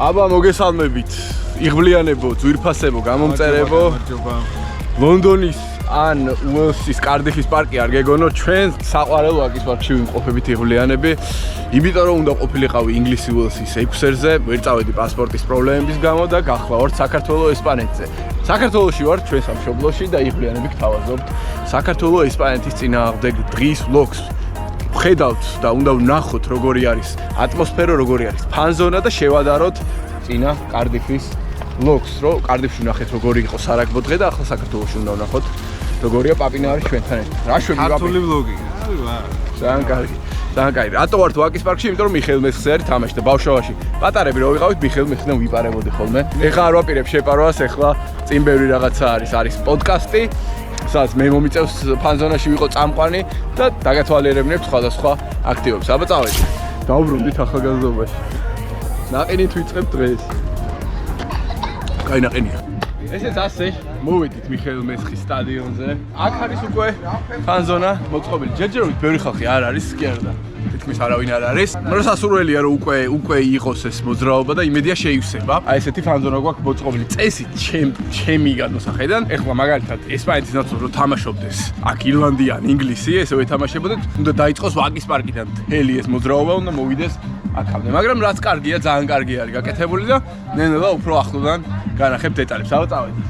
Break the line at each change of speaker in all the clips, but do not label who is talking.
აბა მოგესალმებით. იღბლიანებო, ძვირფასებო, გამომწერებო. ლონდონის ან უელსის კარდიფის პარკი არ გეგონო, ჩვენ საყვარელ ვაკის პარკში ვიმყოფებით იღბლიანები. იმიტომ რომ უნდა ყოფილიყავი ინგლისი უელსის 6-ზე, ვერ წავედი პასპორტის პრობლემების გამო და გახლავართ საქართველოს ესპანეთზე. საქართველოში ვარ ჩვენ სამშობლოში და იღბლიანები გთავაზობთ საქართველოს ესპანეთის წინააღმდეგ დღის ვლოგს. ხედავთ და უნდა ვნახოთ როგორი არის ატმოსფერო, როგორი არის ფანზონა და შევადაროთ წინა კარდიფის ვლოგს, რომ კარდიფში ვნახეთ როგორი იყო სარაგბო დღე და ახლა საქართველოში უნდა ვნახოთ როგორია პაპინა არის ჩვენთან ერთად. რა შვები პაპინა? ქართული ვლოგი. ძალიან კარგი. ძალიან კარგი. რატო ვართ ვაკის პარკში? იმიტომ რომ მიხეილ მესხზე არის თამაში და ბავშვობაში პატარები რო ვიყავით მიხეილ მესხიდან ვიპარებოდი ხოლმე. ეხლა არ ვაპირებ შეპარვას, ეხლა წინ ბევრი რაღაცა არის პოდკასტი. სადაც მე მომიწევს ფანზონაში ვიყო წამყვანი და დაგათვალიერებინებთ სხვადასხვა აქტივობებს. აბა წავედით. დავბრუნდით ახალგაზრდობაში. ნაყინით ვიწყებთ დღეს. კაი ნაყინია. ესეც ასე მოვედით მიხეილ მესხის სტადიონზე. აქ არის უკვე ფანზონა მოწყობილი. ჯერჯერობით ბევრი ხალხი არ არის კი არა და თითქმის არავინ არ არის. მაგრამ სასურველია რომ უკვე იყოს ეს მოძრაობა და იმედია შეივსება. აი ესეთი ფანზონა გვაქვს მოწყობილი. წესით ჩემი განმოსახედიდან. ეხლა მაგალითად ესპანეთის ნაცვლად რომ თამაშობდეს აქ ირლანდია ან ინგლისი, ესე ვეთამაშებოდეთ, უნდა დაიწყოს ვაკის პარკიდან მთელი ეს მოძრაობა უნდა მოვიდეს აქამდე. მაგრამ რაც კარგია, ძალიან კარგი არის გაკეთებული და ნელა უფრო ახლოდან განახებ დეტალებს. აბა წავედით.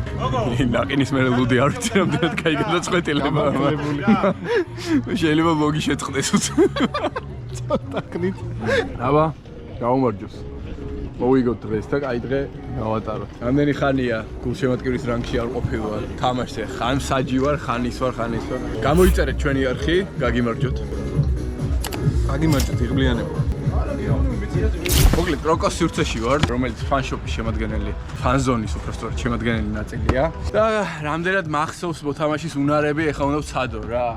ნაყინის მერე ლუდი არ ვიცი რამდენად кай გადაწყვეტილება. შეიძლება ვლოგი შეწყდეს უცებ. წოტაკნით. აბა, გაუმარჯოს. მოვიგოთ დღეს და კაი დღე გავატაროთ. რამდენი ხანია გულშემატკივრის რანგში არ ყოფილვარ. თამაშზე ხან საჯი ვარ, ხან ის ვარ. გამოიწერეთ ჩვენი არხი, გაგიმარჯოთ. გაგიმარჯოთ იღბლიანებო. მოკლედ პროკოს სივრცეში ვარ, რომელიც ფანშოპის შემადგენელი, ფანზონის უბრალოდ შემადგენელი ნაწილია და რამდენად მახსოვს მოთამაშის უნარები, ეხლა უნდა ვცადო რა.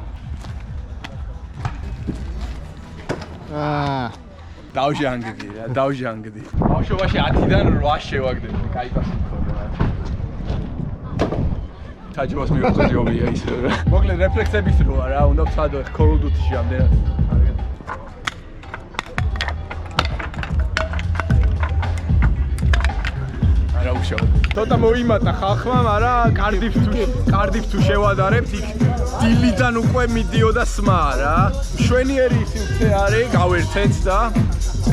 დავჟანგდი რა, დავჟანგდი. ბავშვობაში 10-დან 8 შევაგდები, კაი პასი ხონდა. თაჯმოს მივხვდი ომია ისე რა. მოკლედ რეფლექსების როა რა, უნდა ვცადო ეხლა Call of Duty-ში რამდენად. ცოტა მოიმატა ხალხმა, მაგრამ კარდიფს თუ შევადარებთ, იქ დილიდან უკვე მიდიოდა სმა რა. მშვენიერი სივრცე არის, გავერთეთ და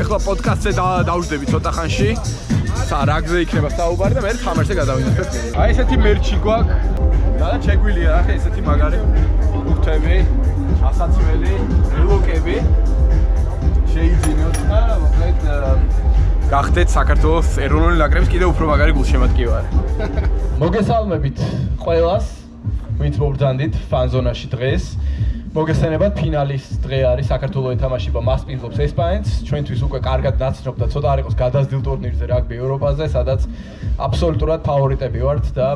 ეხლა პოდკასტზე დავждები ცოტა ხანში. რაგზე იქნება საუბარი და მე თამაშზე გადავინახებ. აი ესეთი მერჩი გვაქვს და შეგვილია ახლა ესეთი მაგარი ბუქთები, ასაცველი, რელოკები. შეიძინოთ და მოკლედ გახდეთ საქართველოს ეროვნული ნაკრების კიდევ უფრო მაგარი გულშემატკივარი. მოგესალმებით ყველას, ვინც მობრძანდით ფანზონაში დღეს. მოგესალმებათ, ფინალის დღე არის საქართველოს ეთამაშება მასპინძლობს ესპანეთს. ჩვენთვის უკვე კარგად ნაცნობ და ცოტა არ იყოს გადაზრდილ ტურნირზე რაგბი ევროპაზე, სადაც აბსოლუტურად ფავორიტები ვართ და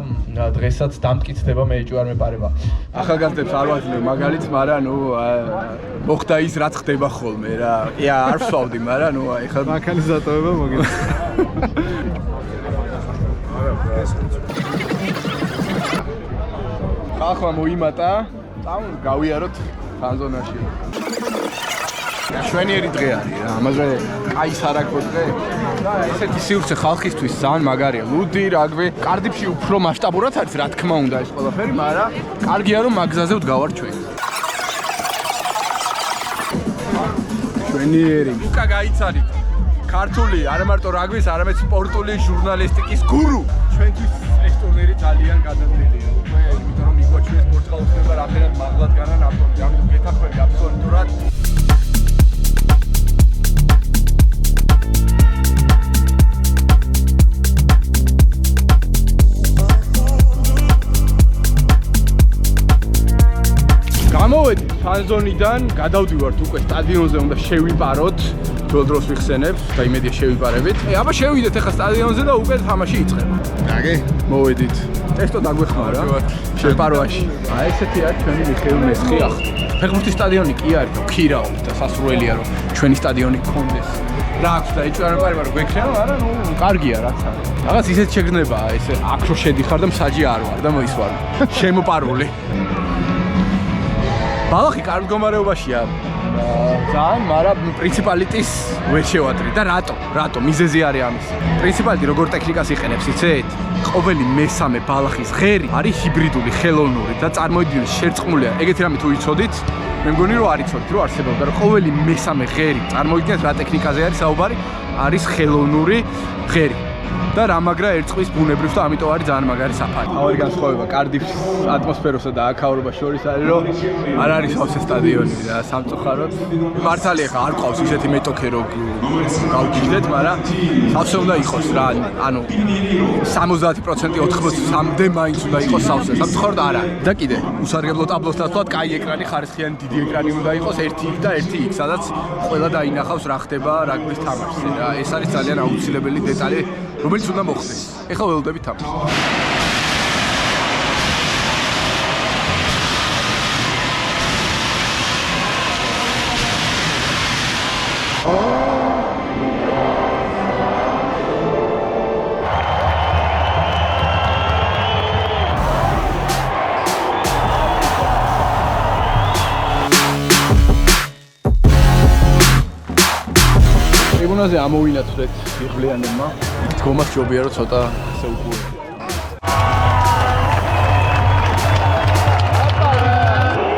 დღესაც დამტკიცდება მეეჭვი არ მეპარება. ახალგაზრდებს არ ვაძლევ მაგალითს, მაგრამ მოხდა ის რაც ხდება ხოლმე რა. არ ვსვავდი, მაგრამ ეხლა მანქანის დატოვება მოგეცი. ხალხმა მოიმატა, გავიაროთ ფანზონაში. შვენიერი დღე არის რა, ამაზე კაი სარაგბო დღე. და ესეთი სივრცე ხალხისთვის ძალიან მაგარია. ლუდი, რაგბი, კარდიფში უფრო მასშტაბურად არის, რა თქმა უნდა ეს ყველაფერი, მაგრამ კარგია რომ მაგზაზე ვდგავარ ჩვენ. შვენიერი. უკა გაიცანით. ქართული, არა მარტო რაგბის, არამედ სპორტული ჟურნალისტიკის გურუ. ჩვენთვის ეს ტურნირი ძალიან გადაჭრილია. იმიტომ რომ მიგვაჩვენეს სპორტყალოს ხდება რამდენად მაღლად განან ავტორი. ამიტომ გეთანხმები აბსოლუტურად. გამოვედით ფანზონიდან, გადავდივართ უკვე სტადიონზე, უნდა შევიპაროთ. ძველ დროს ვიხსენებ და იმედია შევიპარებით. აბა შევიდეთ ახლა სტადიონზე და უკვე თამაში იწყება. გაგე, მოვედით. ტესტო დაგვეხმარა შეპარვაში. აი ესეთი არის ჩვენი მიხეილ მესხი ახლა. ფეხბურთის სტადიონი კი არის, ქირაო და სასურველია რომ ჩვენი სტადიონი გქონდეს. რა აქვს და ეჭვი არ მეპარება რომ გვექნება, მაგრამ კარგია რაც არის. რაღაც ისეთ შეგრძნებაა ესე აქ რო შედიხარ და მსაჯი არ ვარ და მოისვარ. შემოპარული. ბალახი კარგ მდგომარეობაშია. ძალიან, მაგრამ პრინციპალიტის ვერ შევატრი და რატო? მიზეზი არის ამის. პრინციპალიტი როგორ ტექნიკას იყენებს, იცით? ყოველი მესამე ბალახის ღერი არის ჰიბრიდული, ხელოვნური და წარმოიდგინეთ შერწყმულია. ეგეთი რამე თუ იცოდით, მე მგონი რომ არ იცოდით, რომ არსებობდა, რომ ყოველი მესამე ღერი, წარმოიდგინეთ რა ტექნიკაზე არის საუბარი, არის ხელოვნური ღერი. და რამაგრა ერწყვის ბუნებრივ და ამიტომ არის ძალიან მაგარი საფარი. თავი განსხვავება კარდიფის ატმოსფეროსა და აქაურობას შორის არის, რომ არ არის სავსე სტადიონი და სამწუხაროდ. მართალია ხა არ ყავს ისეთი მეტოქე რო გავგიჟდეთ, მაგრამ სავსე უნდა იყოს რა, ანუ 70% 83-მდე მაინც უნდა იყოს სავსე. სამწუხაროდ არ არის. და კიდე უსარგებლო ტაბლოს დათვლად კაი ეკრანი, ხარისხიანი დიდი ეკრანი უნდა იყოს 1 და 1 სადაც ყველა დაინახავს რა ხდება რაგბის თამაშზე. რა ეს არის ძალიან აუცილებელი დეტალი, რომელიც უნდა მოხდეს. ეხლა ველოდებით თამაშს. ტრიბუნაზე ამოვინაცვლეთ იღბლიანებმა. გომას ჯობია რომ ცოტა შეუგუო.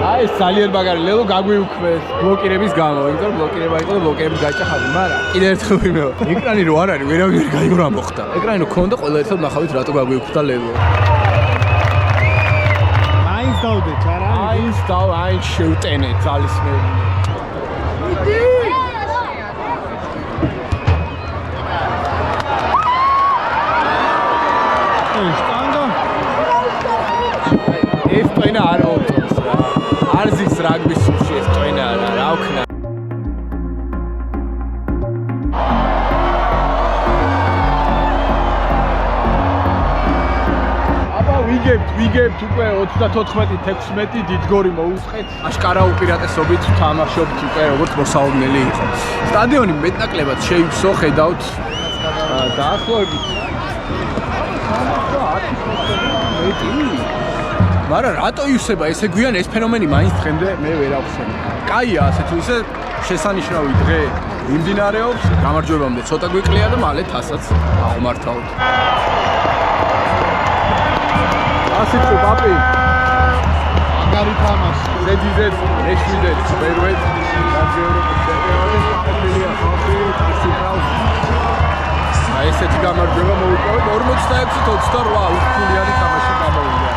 აი ეს ძალიან მაგარი ლელო გაგვიუქმეს ბლოკირების გამო, იმიტომ რომ ბლოკირება იყო და ბლოკირების გაჭახავდი, მაგრამ კიდე ერთხელ ვიმეორე. ეკრანი რო არ არის, ვერავინ გაიგო რა მოხდა. ეკრანი რო ქონდა, ყველა ერთად ნახავით რატო გაგვიუქმდა ლელო.
აინს დავდე, ჩარა.
აინს შევტენე ძალისმერი. ეს ტვენა არ მოვწონს რა. არ ზის რაგბის სულში ეს ტვენა რა ვქნა. აბა ვიგებთ უკვე 34-16 დიდგორი მოუწყეთ. აშკარა უპირატესობით თამაშობთ უკვე როგორც მოსაუბნელი იყო. სტადიონი მეტნაკლებად შეივსო, ხედავთ დაახლოებით. მაგრამ რატო ივსება ესე გვიან ეს ფენომენი მაინც დღემდე მე ვერ ავხსენე. კაია ასე თუ ისე შესანიშნავი დღე მიმდინარეობს, გამარჯვებამდე ცოტა გვიკლია და მალე თასაც აღმართავთ. ასეთ პაპი
მაგარი თამაში.
ზედიზეთ, ეშვიდეთ, ვერვეთ, ევროპის ჩემპიონატის საფრთხეა ხალხი, ისიკავს. აი ესეთი გამარჯვება მოუწევთ 46-28 უხილიანი თამაში გამოვიდა.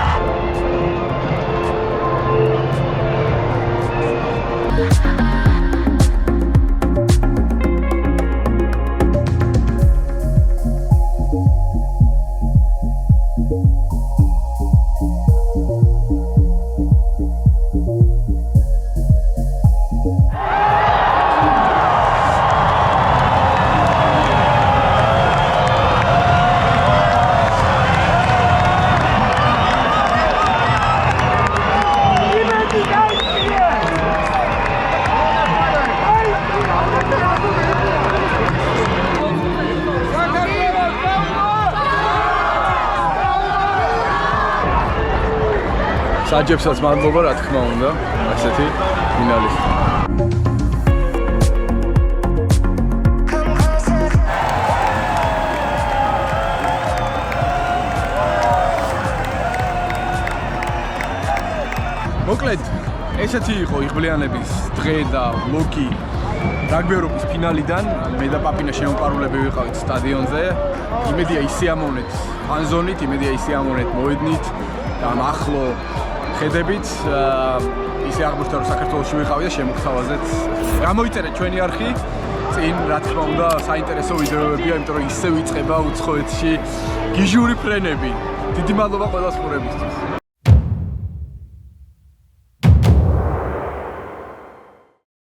საჯებსაც მადლობა რა თქმა უნდა, ასეთი ფინალისტი. მოკლედ, ესეთი იყო იღბლიანების დღე და ვლოგი რაგბი ევროპის ფინალიდან. მე და პაპინა შემოყვარულები ვიყავით სტადიონზე. იმედია ისიამოვნეთ ფანზონით, იმედია ისიამოვნეთ მოედნით და ახლო ხედებით ისე აღმოჩნდა რომ საქართველოში ვიყავი და შემოგთავაზეთ. გამოიწერეთ ჩვენი არხი. წინ რა თქმა უნდა საინტერესო ვიდეოებია, იმიტომ რომ ისე ვიწყება უცხოეთში გიჟური ფრენები. დიდი მადლობა ყველა სპორტებისთვის.